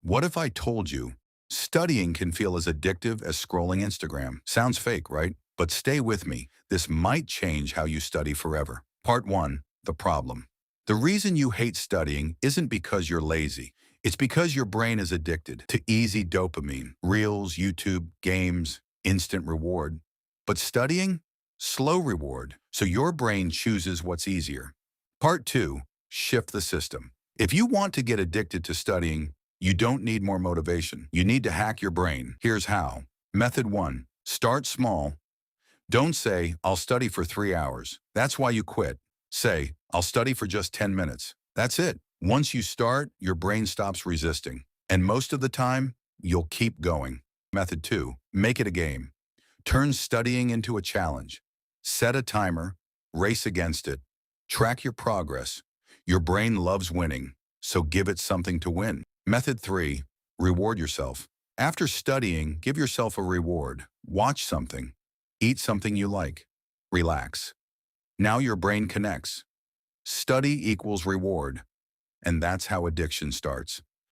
What if I told you studying can feel as addictive as scrolling Instagram? Sounds fake, right? But stay with me. This might change how you study forever. Part 1. The problem. The reason you hate studying isn't because you're lazy. It's because your brain is addicted to easy dopamine, reels, YouTube, games, instant reward. But studying? Slow reward. So your brain chooses what's easier. Part 2. Shift the system. If you want to get addicted to studying, you don't need more motivation. You need to hack your brain. Here's how. Method 1. Start small. Don't say, I'll study for 3 hours. That's why you quit. Say, I'll study for just 10 minutes. That's it. Once you start, your brain stops resisting. And most of the time, you'll keep going. Method 2. Make it a game. Turn studying into a challenge. Set a timer. Race against it. Track your progress. Your brain loves winning, so give it something to win. Method 3. Reward yourself. After studying, give yourself a reward. Watch something. Eat something you like. Relax. Now your brain connects. Study equals reward. And that's how addiction starts.